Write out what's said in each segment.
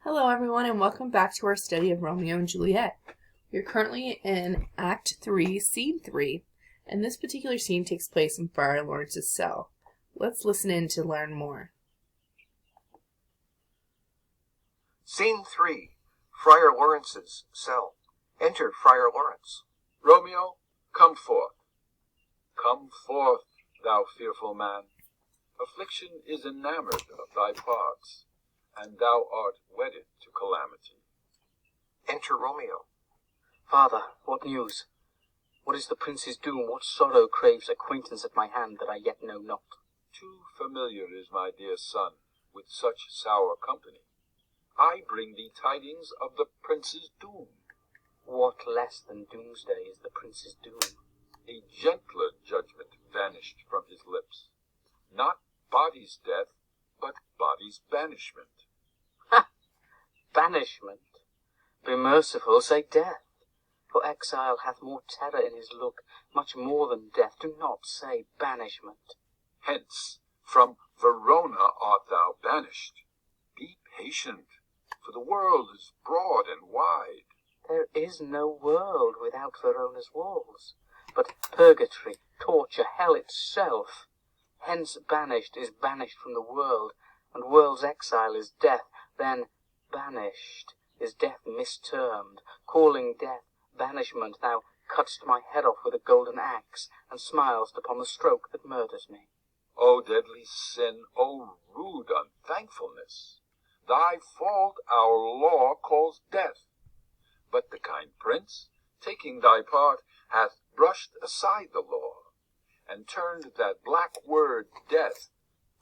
Hello everyone and welcome back to our study of Romeo and Juliet. We are currently in Act 3, Scene 3, and this particular scene takes place in Friar Lawrence's cell. Let's listen in to learn more. Scene 3, Friar Lawrence's cell. Enter Friar Lawrence. Romeo, come forth. Come forth, thou fearful man. Affliction is enamored of thy parts, and thou art wedded to calamity. Enter Romeo. Father, what news? What is the prince's doom? What sorrow craves acquaintance at my hand that I yet know not? Too familiar is my dear son with such sour company. I bring thee tidings of the prince's doom. What less than doomsday is the prince's doom? A gentler judgment vanished from his lips. Not body's death, but body's banishment. Ha! Banishment? Be merciful, say death. For exile hath more terror in his look, much more than death. Do not say banishment. Hence, from Verona art thou banished. Be patient, for the world is broad and wide. There is no world without Verona's walls, but purgatory, torture, hell itself. Hence banished is banished from the world, and world's exile is death. Then banished is death mistermed. Calling death banishment, thou cutt'st my head off with a golden axe, and smilest upon the stroke that murders me. O deadly sin, O rude unthankfulness! Thy fault our law calls death. But the kind prince, taking thy part, hath brushed aside the law, and turned that black word death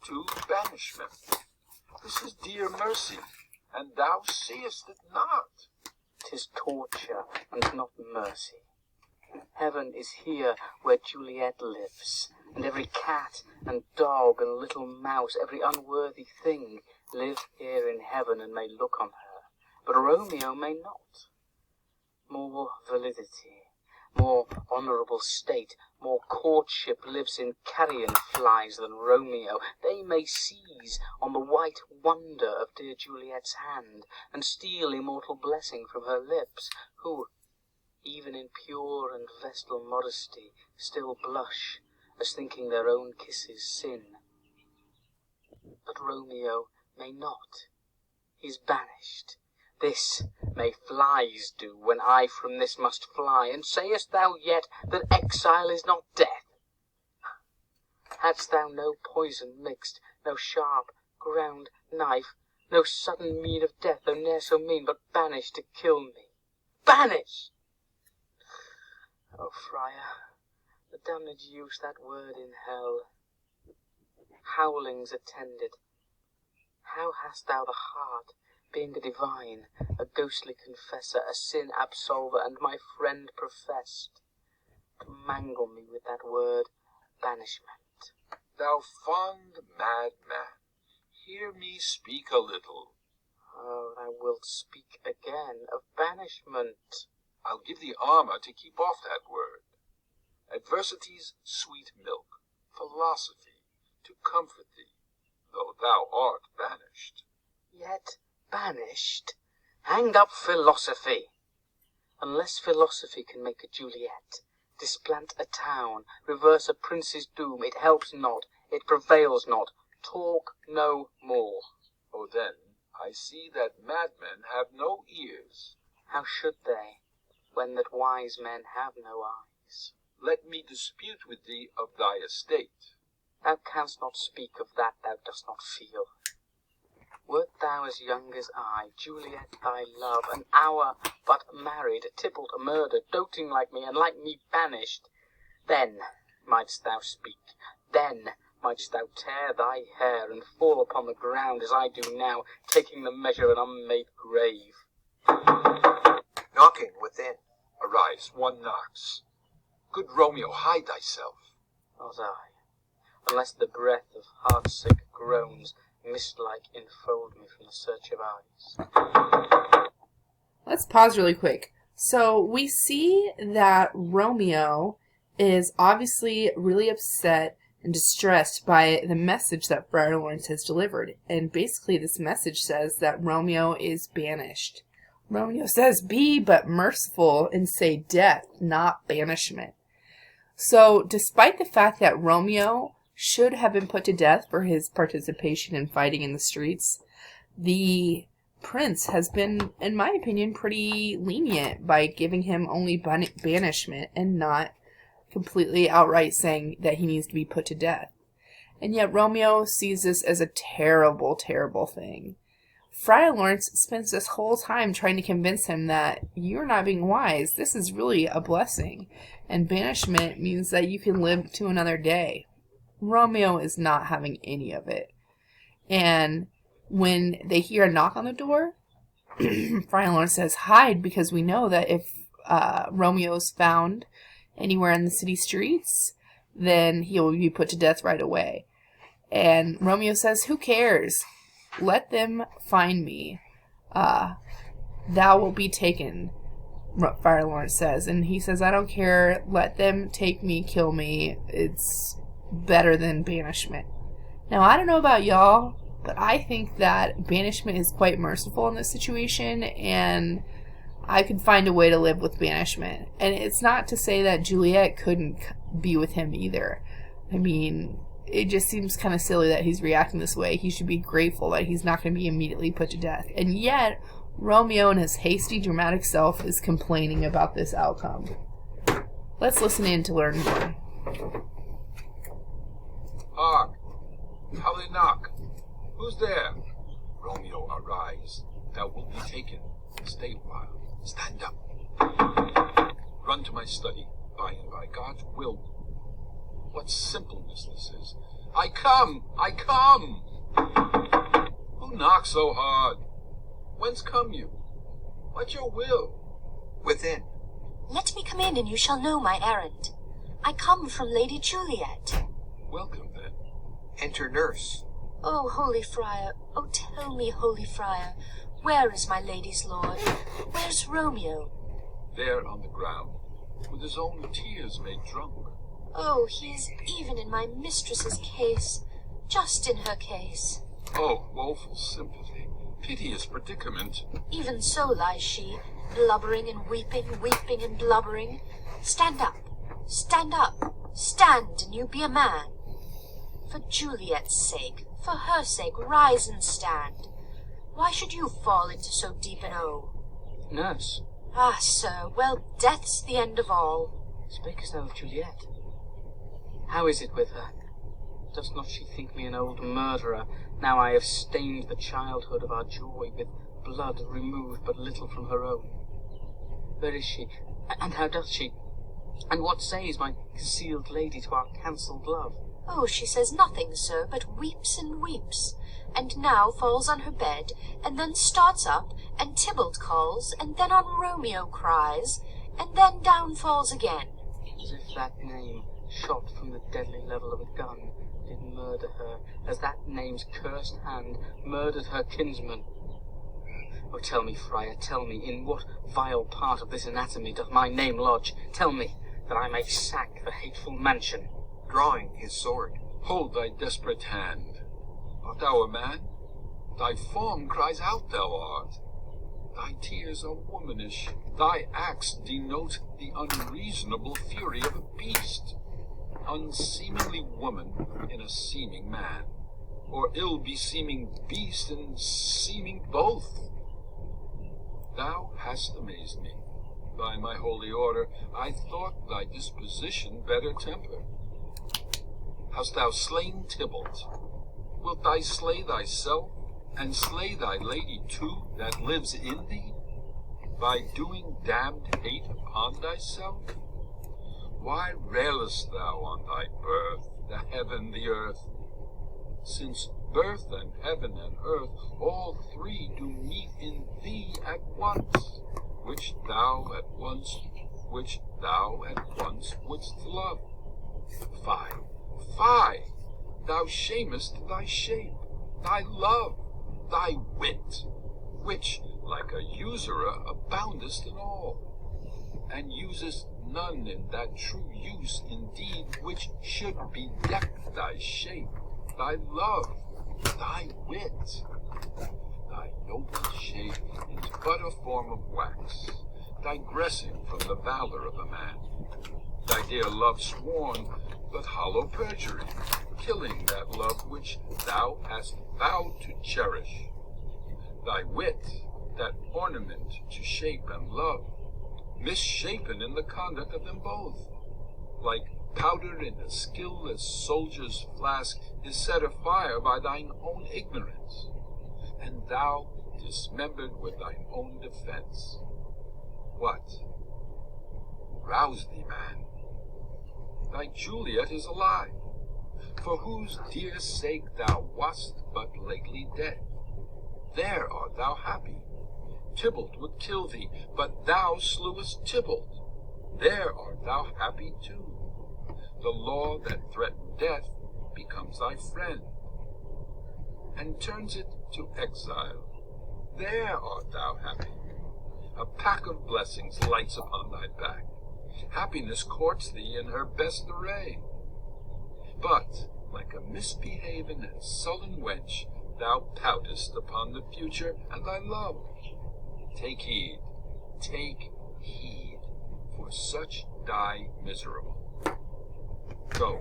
to banishment. This is dear mercy, and thou seest it not. 'Tis torture, and not mercy. Heaven is here where Juliet lives, and every cat and dog and little mouse, every unworthy thing, live here in heaven and may look on her. But Romeo may not. More validity, more honourable state, more courtship lives in carrion flies than Romeo. They may seize on the white wonder of dear Juliet's hand, and steal immortal blessing from her lips, who, even in pure and vestal modesty, still blush, as thinking their own kisses sin. But Romeo may not. He is banished. This may flies do, when I from this must fly. And sayest thou yet that exile is not death? Hadst thou no poison mixed, no sharp ground knife, no sudden mean of death, though ne'er so mean, but banished to kill me? Banished! O friar, the damned use that word in hell. Howlings attended. How hast thou the heart, being a divine, a ghostly confessor, a sin absolver, and my friend professed, to mangle me with that word banishment? Thou fond madman, hear me speak a little. Oh, thou wilt speak again of banishment. I'll give thee armour to keep off that word. Adversity's sweet milk, philosophy, to comfort thee, though thou art banished. Yet banished? Hang up philosophy! Unless philosophy can make a Juliet, displant a town, reverse a prince's doom, it helps not, it prevails not. Talk no more. Oh, then, I see that madmen have no ears. How should they, when that wise men have no eyes? Let me dispute with thee of thy estate. Thou canst not speak of that thou dost not feel. Wert thou as young as I, Juliet thy love, an hour but married, Tybalt murdered, doting like me, and like me banished, then mightst thou speak, then mightst thou tear thy hair, and fall upon the ground, as I do now, taking the measure of an unmade grave. Knocking within. Arise, one knocks. Good Romeo, hide thyself. Not I, unless the breath of heartsick groans mist-like enfold me from the search of eyes. Let's pause really quick. So we see that Romeo is obviously really upset and distressed by the message that Friar Lawrence has delivered. And basically this message says that Romeo is banished. Romeo says, "Be but merciful and say death, not banishment." So despite the fact that Romeo should have been put to death for his participation in fighting in the streets, the prince has been, in my opinion, pretty lenient by giving him only banishment and not completely outright saying that he needs to be put to death. And yet Romeo sees this as a terrible, terrible thing. Friar Lawrence spends this whole time trying to convince him that you're not being wise. This is really a blessing. And banishment means that you can live to another day. Romeo is not having any of it. And when they hear a knock on the door, Friar Lawrence says, "Hide, because we know that if Romeo's found anywhere in the city streets, then he will be put to death right away." And Romeo says, "Who cares? Let them find me. Thou will be taken," Friar Lawrence says. And he says, "I don't care. Let them take me, kill me. It's better than banishment." Now, I don't know about y'all, but I think that banishment is quite merciful in this situation, and I could find a way to live with banishment. And it's not to say that Juliet couldn't be with him either. I mean, it just seems kind of silly that he's reacting this way. He should be grateful that he's not going to be immediately put to death. And yet, Romeo in his hasty, dramatic self is complaining about this outcome. Let's listen in to learn more. Hark! How they knock! Who's there? Romeo, arise. Thou wilt be taken. Stay a while. Stand up. Run to my study. By and by, God's will. What simpleness this is. I come! I come! Who knocks so hard? Whence come you? What's your will? Within. Let me come in, and you shall know my errand. I come from Lady Juliet. Welcome, then. Enter nurse. Oh, holy friar, oh, tell me, holy friar, where is my lady's lord? Where's Romeo? There on the ground, with his own tears made drunk. Oh, he is even in my mistress's case, just in her case. Oh, woeful sympathy, piteous predicament. Even so lies she, blubbering and weeping, weeping and blubbering. Stand up, stand up, stand, and you be a man. For Juliet's sake, for her sake, rise and stand. Why should you fall into so deep an O? Nurse, Ah, sir, well, death's the end of all. speakest thou of Juliet? How is it with her? Does not she think me an old murderer, now I have stained the childhood of our joy with blood removed but little from her own? Where is she, and how doth she? And what says my concealed lady to our cancelled love? Oh, she says nothing, sir, but weeps and weeps, and now falls on her bed, and then starts up, and Tybalt calls, and then on Romeo cries, and then down falls again. As if that name, shot from the deadly level of a gun, did murder her, as that name's cursed hand murdered her kinsman. Oh, tell me, friar, tell me, in what vile part of this anatomy doth my name lodge? Tell me, that I may sack the hateful mansion. Drawing his sword. Hold thy desperate hand. Art thou a man? Thy form cries out thou art. Thy tears are womanish. Thy acts denote the unreasonable fury of a beast. Unseemingly woman in a seeming man, or ill-beseeming beast in seeming both. Thou hast amazed me. By my holy order, I thought thy disposition better tempered. Hast thou slain Tybalt? Wilt thou slay thyself, and slay thy lady too, that lives in thee, by doing damned hate upon thyself? Why railest thou on thy birth, the heaven, the earth? Since birth and heaven and earth, all three do meet in thee at once, which thou at once wouldst love. Fie, fie! Thou shamest thy shape, thy love, thy wit, which, like a usurer, aboundest in all, and usest none in that true use indeed which should bedeck thy shape, thy love, thy wit. Thy noble shape is but a form of wax, digressing from the valor of a man. Thy dear love sworn, but hollow perjury, killing that love which thou hast vowed to cherish. Thy wit, that ornament to shape and love, misshapen in the conduct of them both, like powder in a skilless soldier's flask, is set afire by thine own ignorance, and thou dismembered with thine own defense. What? Rouse thee, man. Thy Juliet is alive, for whose dear sake thou wast but lately dead. There art thou happy. Tybalt would kill thee, but thou slewest Tybalt. There art thou happy too. The law that threatened death becomes thy friend, and turns it to exile. There art thou happy. A pack of blessings lights upon thy back. Happiness courts thee in her best array. But, like a misbehaving and sullen wench, thou poutest upon the future and thy love. Take heed, for such die miserable. Go,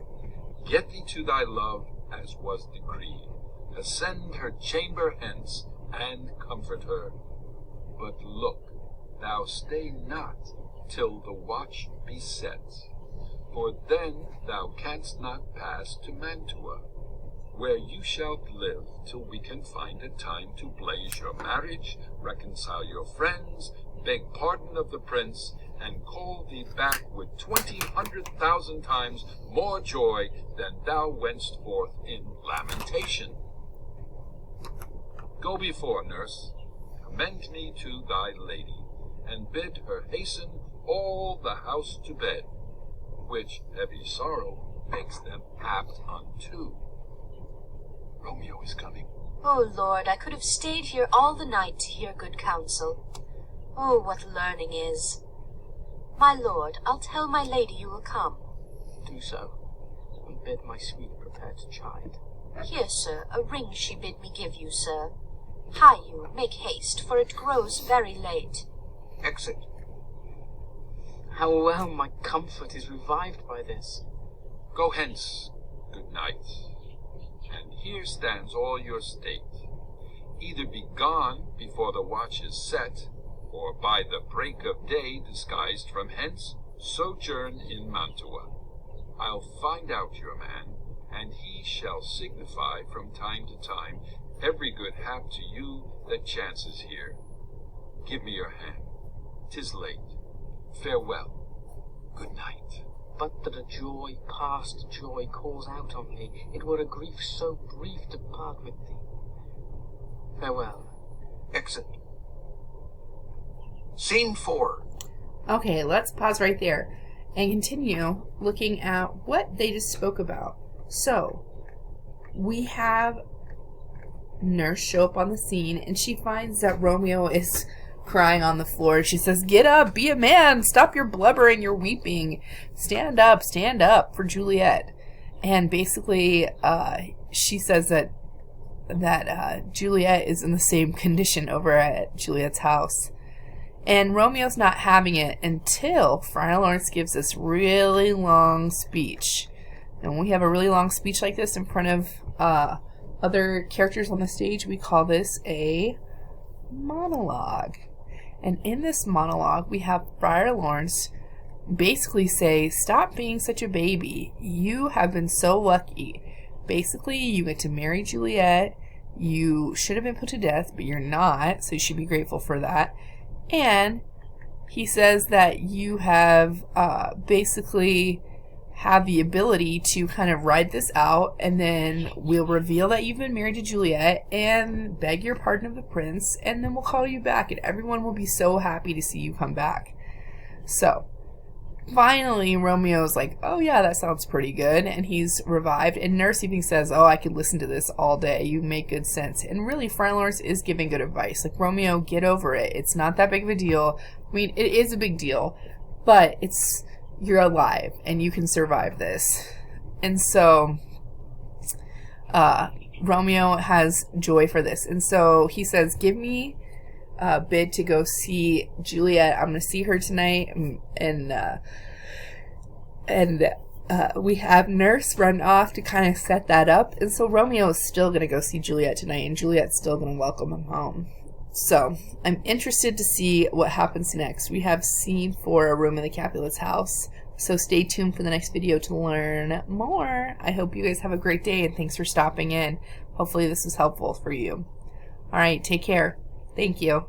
get thee to thy love as was decreed. Ascend her chamber hence, and comfort her. But look, thou stay not till the watch be set, for then thou canst not pass to Mantua, where you shalt live till we can find a time to blaze your marriage, reconcile your friends, beg pardon of the prince, and call thee back with 200,000 times more joy than thou wentst forth in lamentation. Go before, nurse, commend me to thy lady, and bid her hasten all the house to bed, which heavy sorrow makes them apt unto. Romeo is coming. Oh, Lord, I could have stayed here all the night to hear good counsel. Oh, what learning is! My lord, I'll tell my lady you will come. Do so, and bid my sweet prepare to chide. Here, sir, a ring she bid me give you, sir. Hie you, make haste, for it grows very late. Exit. How well my comfort is revived by this. Go hence, good night, and here stands all your state. Either be gone before the watch is set, or by the break of day, disguised from hence, sojourn in Mantua. I'll find out your man, and he shall signify from time to time every good hap to you that chances here. Give me your hand. 'Tis late. Farewell. Good night. But that a joy past joy calls out on me, it were a grief so brief to part with thee. Farewell. Exit. Scene 4. Okay, let's pause right there and continue looking at what they just spoke about. So, we have Nurse show up on the scene, and she finds that Romeo is crying on the floor. She says, "Get up, be a man, stop your blubbering, your weeping. Stand up for Juliet." And basically, she says that Juliet is in the same condition over at Juliet's house. And Romeo's not having it until Friar Lawrence gives this really long speech. And when we have a really long speech like this in front of other characters on the stage, we call this a monologue. And in this monologue, we have Friar Lawrence basically say, "Stop being such a baby. You have been so lucky. Basically, you get to marry Juliet. You should have been put to death, but you're not, so you should be grateful for that." And he says that you have basically have the ability to kind of ride this out, and then we'll reveal that you've been married to Juliet and beg your pardon of the prince, and then we'll call you back, and everyone will be so happy to see you come back. So finally Romeo's like, "Oh yeah, that sounds pretty good," and he's revived. And Nurse even says, "Oh, I could listen to this all day. You make good sense." And really, Friar Lawrence is giving good advice. Like, Romeo, get over it. It's not that big of a deal. I mean, it is a big deal, but it's you're alive and you can survive this. And so Romeo has joy for this. And so he says, give me a bid to go see Juliet. I'm going to see her tonight. And we have Nurse run off to kind of set that up. And so Romeo is still going to go see Juliet tonight, and Juliet's still going to welcome him home. So I'm interested to see what happens next. We have scene 4, A Room in the Capulet's house. So stay tuned for the next video to learn more. I hope you guys have a great day, and thanks for stopping in. Hopefully this was helpful for you. All right, take care. Thank you.